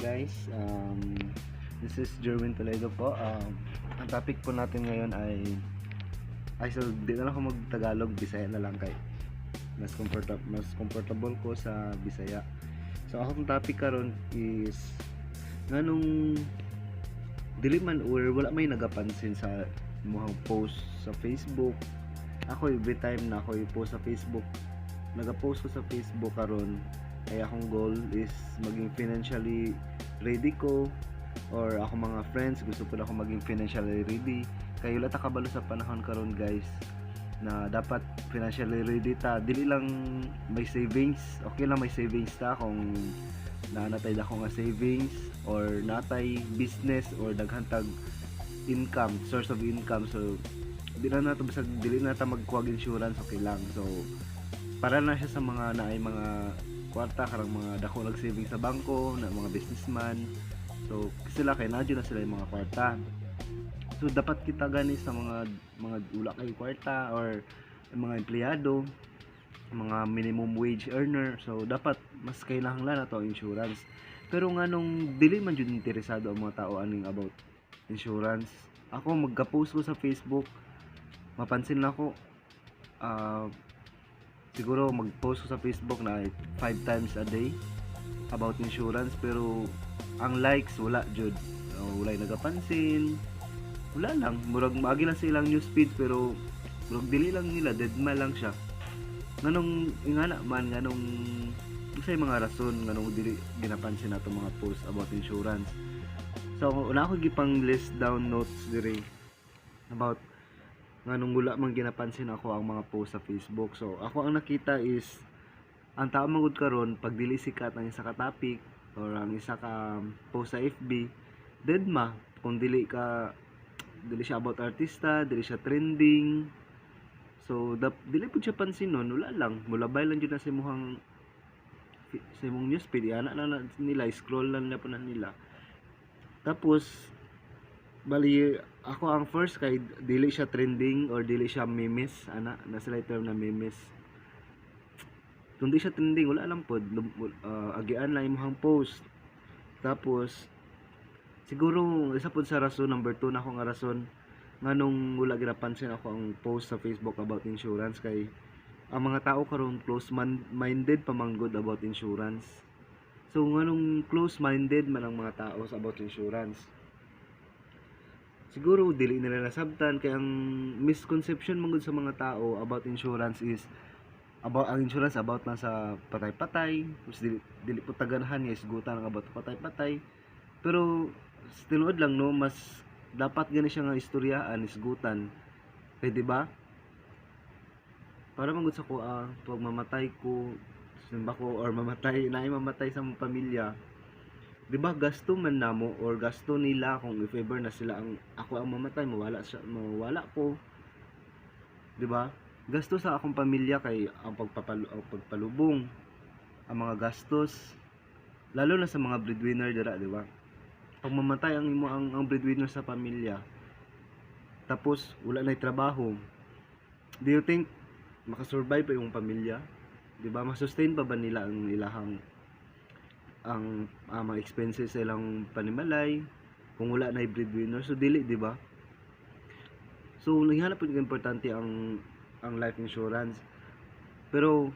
guys, this is Jerwin Toledo po. Ang topic po natin ngayon so di na lang ako mag-Tagalog, Bisaya na lang kay mas comfortable ko sa Bisaya. So akong topic karon is nganong dili man or wala may nagapansin sa mga post sa Facebook. Ako every time na ako i-post sa Facebook, nagapost ko sa Facebook karon, kaya akong goal is maging financially ready ko, or ako mga friends gusto ko na ako maging financially ready. Kaya wala ta kabalo sa panahon karon guys na dapat financially ready ta. Dili lang may savings, okay lang may savings ta kung naanatay ako nga savings or natay business or daghantag income, source of income. So dili na to basag dili na ta magkuwag insurance, okay lang. So para na siya sa mga naay mga kwarta karang mga dako nag saving sa bangko na mga businessman. So sila kay nadyo na sila yung mga kwarta. So dapat kita gani sa mga ula kay kwarta or mga empleyado, mga minimum wage earner. So dapat mas kinahanglan na to insurance. Pero nganong dili man jud interesado ang mga tao aning about insurance. Ako magka-post ko sa Facebook, mapansin na ako siguro mag-post ko sa Facebook na 5 times a day about insurance, pero ang likes wala jud. Wala nagapansin, wala lang, murag maagi lang sa ilang newsfeed, pero murag dili lang nila, deadma lang siya. Nganong ingana man, nganong usay mga rason nganong dili ginapansin nato mga post about insurance. So una ako gipang list down notes dire about nganong wala man ginapansin ako ang mga post sa Facebook. So ako ang nakita is ang tao magud karon pag dili sikat ang isa ka topic or ang isa ka post sa FB, deadma. Kung dili siya about artista, dili siya trending, so dili pud siya pansinon, wala lang, mulabay lang jud na sa imong newsfeed, ana na nila, scroll lang na po na nila. Tapos bali ako ang first kay dili siya trending or dili siya memes, ana na sila term na memes. Kung di siya trending, wala lang pod, agian lang imong post. Tapos siguro isa pod sa rason, number 2 na ako nga rason nganong wala ginapansin ako ang post sa Facebook about insurance, kay ang mga tao karon close minded pa man good about insurance. So nganong close minded man ang mga tao sa about insurance, siguro dili nila nasabtan. Kay ang misconception man gud sa mga tao about insurance is about ang insurance about lang sa patay-patay, tapos dili po taganhan nga isgutan ang about patay-patay. Pero tinuod lang no, mas dapat gani siya nga istoryaan, isgutan. Kay di ba? Para magud sa ko pag mamatay ko, simba ko or mamatay sa mong pamilya, di ba gasto man namo or gasto nila kung if ever na sila ang ako ang mamatay, mawala ko. Di ba? Gasto sa akong pamilya kay ang pagpalubong, ang mga gastos, lalo na sa mga breadwinner dira, di ba? Pag mamatay ang breadwinner sa pamilya, tapos wala na trabaho, do you think makasurvive pa yung pamilya? Di ba? Masustain pa ba nila ang ilahang mga expenses sa ilang panimalay kung wala na breadwinner? So dili, di ba? So naghanap po importante ang life insurance. Pero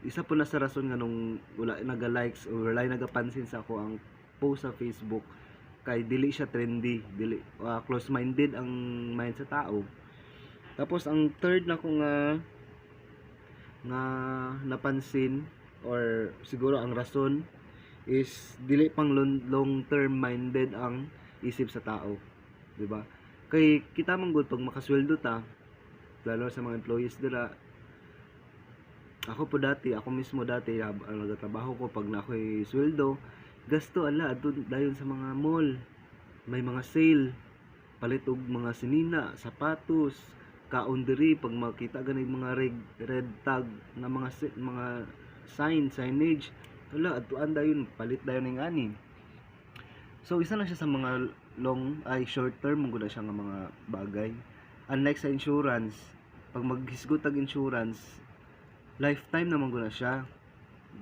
isa po na sa rason nga nung wala naga-likes or wala nagapansin sa ako ang post sa Facebook, kay dili siya trendy, dili close-minded ang mind sa tao. Tapos ang third na ko nga napansin, or siguro ang rason is dili pang long term minded ang isip sa tao, di ba? Kay kita man gud pag makasweldo ta, lalo sa mga employees dira. Ako mismo dati ang nagtatrabaho ko, pag na ako'y sweldo, gasto adun dayon sa mga mall, may mga sale, palit og mga sinina, sapatos, kaon diri. Pag makita gani mga red tag na mga signage, adtuan dayon, palit dayon ning ani. So isa na siya sa mga short term gud siya nga mga bagay. Unlike sa insurance, pag maghisgot tag insurance, lifetime naman gud na siya.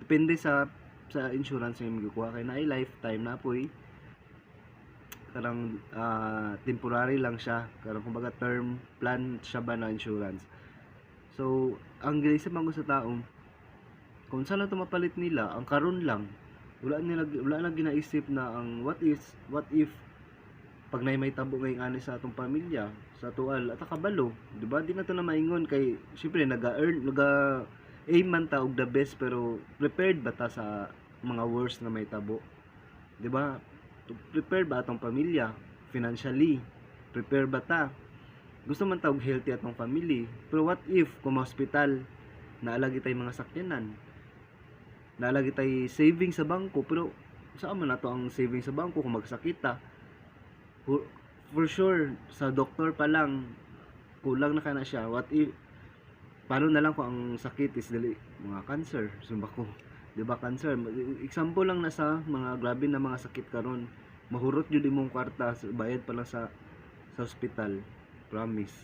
Depende sa sa insurance nga magkuha kay naay lifetime na poy karang temporary lang siya, karang kumbaga term plan siya ba na insurance. So ang ginisip man ko sa tao, kung saan lang ito mapalit nila, ang karon lang, wala na ginaisip na ang what if pag may tabo ngayong ani sa atong pamilya, sa tual at kabalo, di ba? Di na to na maingon kay syempre aim man ta og the best, pero prepared ba ta sa mga worst na may tabo, di ba? Prepared ba atong pamilya financially? Prepare ba ta? Gusto man ta og healthy atong family, pero what if kung hospital naalagi tay mga sakyanan, naalagi tay savings sa bangko, pero saan man nato ang savings sa bangko kung magsakit ta? For sure sa doktor pa lang kulang na kana siya. What if paano na lang kung ang sakit is dili mga cancer, sumba ko, di ba? Cancer example lang na sa mga grabe na mga sakit karon, mahurot jud imong kwarta, bayad pa lang sa hospital, promise.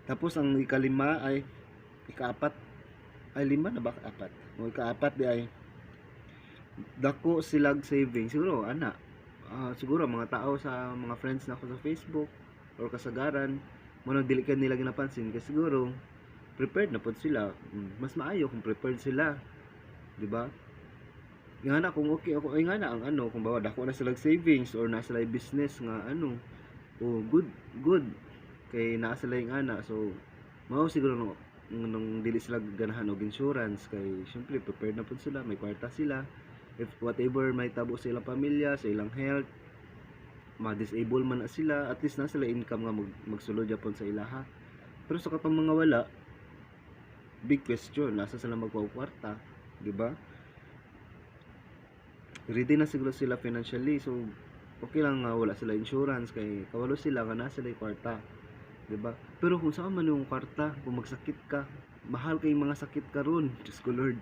Tapos ang ikalima ay ikaapat ay lima na ba, apat o ikaapat di ay dako silag savings. Siguro siguro mga tao sa mga friends na ako sa Facebook or kasagaran mo nang dili ka nila ginapansin kasi siguro prepared na pod sila. Mas maayo kung prepared sila, di ba? Nga na kung okay ako ay nga na ang kung bawa dako na sila savings or na sila business nga good kay naa sila yung so mao siguro nung dili sila ganahan og insurance kay syempre prepared na pod sila, may kwarta sila. If whatever may tabo sa ilang pamilya, sa ilang health, ma-disable man na sila, at least na sila income nga magsulod japon sa ilaha. Pero sa katong mga wala, big question, nasa sila magpapakwarta, di ba? Ready na siguro sila financially, so okay lang nga wala sila insurance kay kawalo sila nga nasa sila kwarta, di ba? Pero kung saan man yung kwarta, kung magsakit ka, mahal kay mga sakit karon, Diyos ko Lord.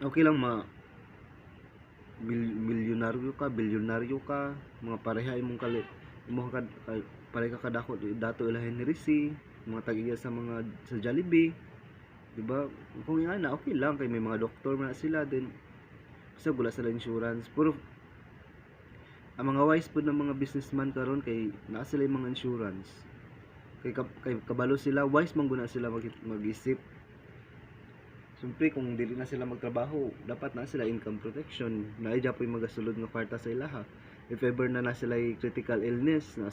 Okay lang bilyonaryo ka, mga pareha imong pareha ka dato ilahin ni Risi, mga tagiya sa Jollibee, di ba? Kung yan na okay lang kay may mga doktor na sila din, kasi wala sila insurance. Pero ang mga wise po ng mga businessman karon kay naa sila yung mga insurance, kay kabalo sila, wise man guna sila mag-isip. Siyempre kung dili na sila magtrabaho, dapat na sila income protection, na iya po yung magasulod nga kwarta sa ilaha. If ever na sila critical illness, na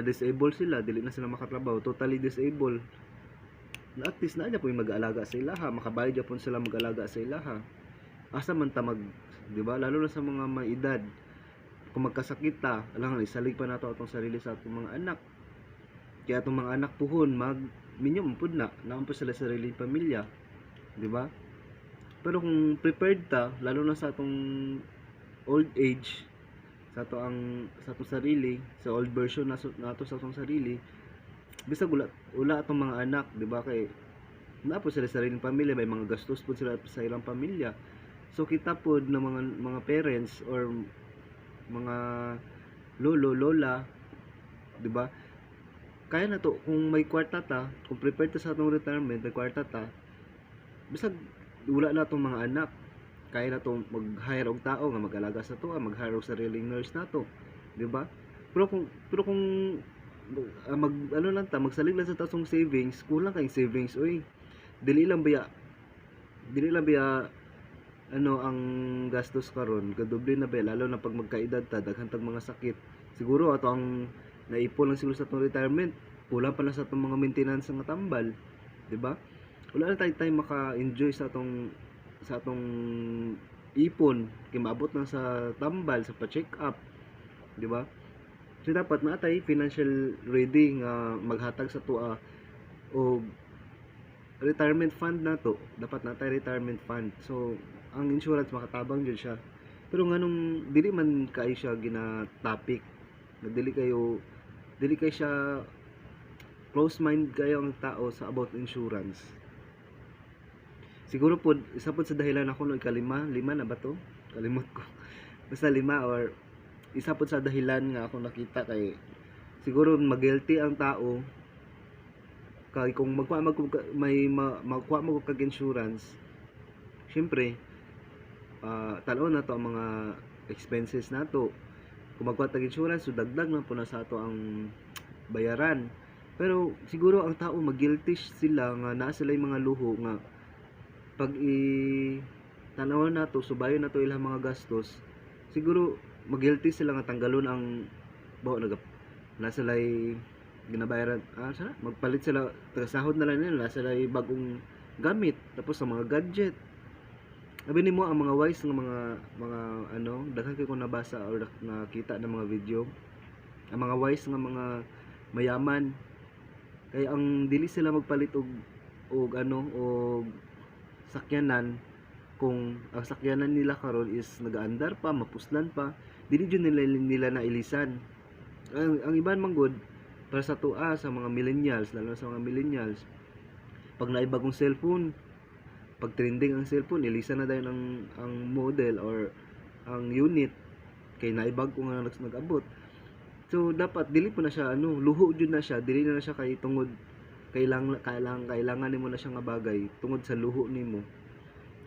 disable sila, dili na sila makatrabaho, totally disabled, na at least na iya po yung mag-aalaga sa ilaha, makabayad iya po sila mag-aalaga sa ilaha. Asa man ta di ba? Lalo na sa mga may edad, kung magkasakit ta, alangan isalig pa nato atong sarili sa atong mga anak. Kaya atong mga anak puhon minimum pud naon pa sila sa sariling pamilya, di ba? Pero kung prepared ta, lalo na sa atong old age, sa atong sarili, sa old version nato sa atong sarili, bisag wala atong mga anak, di ba? Kay na po sila sa sariling pamilya, may mga gastos po sila sa ilang pamilya. So kita po ng mga parents or mga lolo, lola, di ba? Kaya na to, kung may kwarta ta, kung prepared ta sa atong retirement, may kwarta ta, bisag wala na itong mga anak, kaya na to mag-hire og tao nga mag-alaga sa to, mag-hire og sariling nurse na to, di ba? Pero kung magsalig lang sa tasong savings, kulang kayong savings, dili lang biya ang gastos karon, gadoble na ba, lalo na pag magkaedad ta, daghang tag mga sakit. Siguro ato ang naipon lang siguro sa atong retirement, kulang pa lang sa atong mga maintenance nga tambal, di ba? Wala na tayo maka-enjoy sa atong ipon, kay maabot na sa tambal, sa pa-check up, di ba? So dapat na tayo financial ready nga maghatag sa tuwa o retirement fund na to, dapat na tayo retirement fund. So ang insurance makatabang jud siya. Pero nganong dili man kay siya gina-topic, dili kayo siya close mind kayo ang tao sa about insurance. Siguro po isa po sa dahilan ako no ikalima, lima na ba to? Kalimot ko. Basta lima or isa po sa dahilan nga ako nakita kay siguro mag-guilty ang tao kay kung magkuha mo kag insurance, syempre tanaw na to ang mga expenses nato. Kung magkuha tag insurance, so dagdag na po na sa ato ang bayaran. Pero siguro ang tao mag-guilty sila nga naa sila yung mga luho nga pag tanawan nato, subayon nato ilang mga gastos, siguro mag-guilty sila nga tanggalon ang nasa lay ginabayaran, sana magpalit sila tagasahod na lang nila, nasa lay bagong gamit, tapos sa mga gadget. Sabi nimo ang mga wise nga mga daghan kay ko nabasa or nakita ng mga video, ang mga wise nga mga mayaman kay ang dili sila magpalit og sakyanan. Kung ang sakyanan nila karon is nagaandar pa, mapuslan pa, dili jud nila nailisan. Ang iban man good para sa tua sa mga millennials, lalo sa mga millennials, pag naibagong cellphone, pag trending ang cellphone, ilisan na dayon ang model or ang unit kay naibag ko nga nag-abot. So dapat dili po na siya luho jud na siya, dili na siya kay tungod kailangan nimo na siya nga bagay tungod sa luho nimo.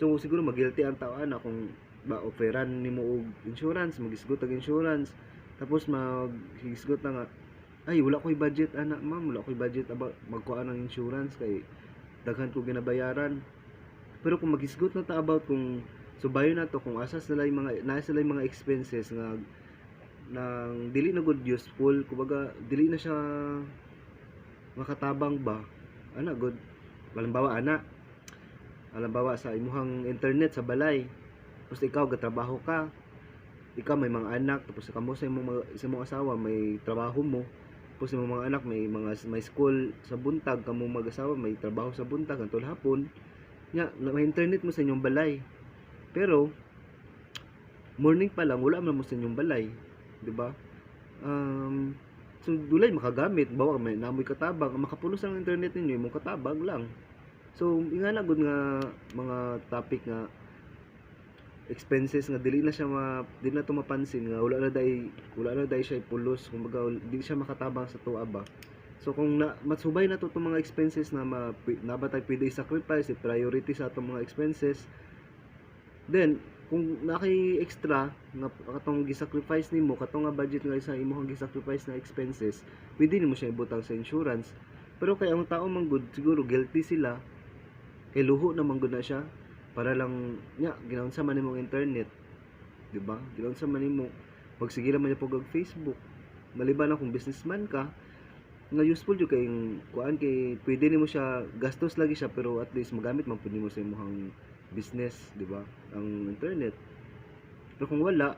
So siguro mag-guilty ang tao kung offeran nimo og insurance, magisgot ang insurance, tapos maghisgot na nga, ay wala ko'y budget ma'am, wala ko'y budget magkuha ng insurance kay daghan ko ginabayaran. Pero kung maghisgot na ta about kung subayon na to, kung asa sila yung mga expenses nga nang dili na good useful, kumbaga dili na siya makatabang ba good. Halimbawa sa imuhang internet sa balay, tapos ikaw gatrabaho ka, ikaw may mga anak, tapos kamo sa imong asawa may trabaho mo, tapos imong mga anak may school sa buntag, kamo mag-asawa may trabaho sa buntag hangtod hapon, may internet mo sa inyong balay, pero morning pa lang wala man mo sa inyong balay, di ba? So dulay makagamit, bawa may namoy katabang, makapulos ang internet ninyo imong katabang lang. So ingana gud nga mga topic nga expenses nga dili na to mapansin nga wala na day siya pulos, kumbaga dili siya makatabang sa tuwa ba. So kung matsubay na to tong mga expenses na nabatay pwede i-sacrifice, i-priority sa atong mga expenses, then kung nakay extra nga katong gi-sacrifice nimo, katong nga budget nga sa imong gi-sacrifice na expenses, pwede nimo siya ibutang sa insurance. Pero kay ang tao man good, siguro guilty sila kay luho na man good na siya para lang ginaunsa man nimong internet, di ba? Ginaunsa man nimo magsigira man pag Facebook, maliban na kung businessman ka nga useful jud kay kuan, kay pwede nimo siya gastos lagi siya pero at least magamit man pud nimo sa imong business, di ba? Ang internet. Pero kung wala,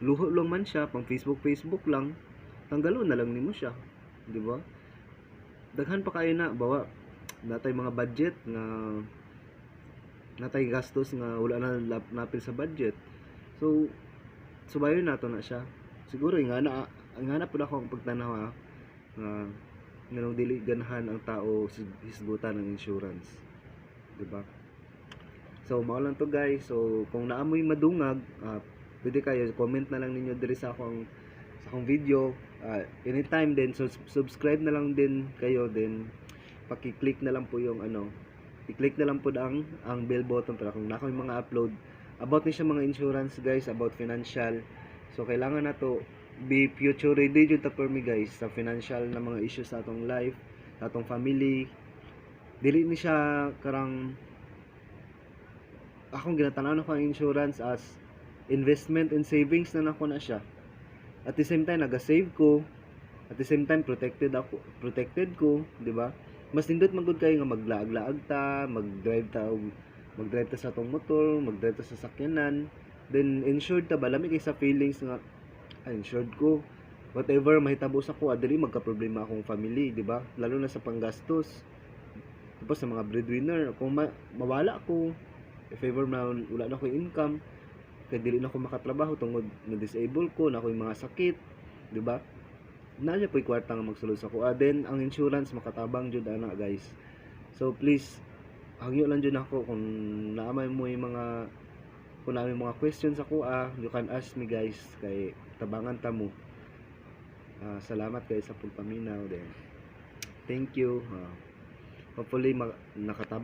luho lang man siya, pang Facebook lang, tanggalon na lang nimo siya, di ba? Daghan pa kayo bawa natay mga budget nga natay gastos nga wala na napil sa budget. So subayon nato na siya. Siguro ingana pud ako ang pagtanaw nga nganong dili ganahan ang tao hisgutan ng insurance, di ba? So mao lang to guys. So kung naamoy madungag, pwede kayo comment na lang ninyo diri sa akong video. Anytime din, so subscribe na lang din kayo, then paki-click na lang po yung i-click na lang po ang bell button para kung nako yung mga upload about ni siya mga insurance guys, about financial. So kailangan na to be future ready jud ta for me guys sa financial na mga issues sa atong life, sa atong family. Dili ni siya karang akong ginatanaw na ko ang insurance as investment and savings na nako na siya. At the same time naga-save ko, at the same time protected ko, di ba? Mas nindot man gud kayo nga maglaag-laag ta, mag-drive ta sa atong motor, mag-drive ta sa sakyanan, then insured ta ba, lami kay sa feelings nga insured ko, whatever mahitabo sa ko, dili magka-problema akong family, di ba? Lalo na sa panggastos. Tapos sa mga breadwinner, kung mawala ko, if ever wala na ko income, kaya dili na ako makatrabaho tungod na disable ko, na ako yung mga sakit, di ba? Naanya po'y kwarta nga magsulod sa ko. Then ang insurance makatabang jud ana guys. So please hangyo lang jud ako kung naamay mo yung mga questions ako, you can ask me guys, kay tabangan ta mo. Salamat guys sa pagpaminaw din. Thank you. hopefully nakatabang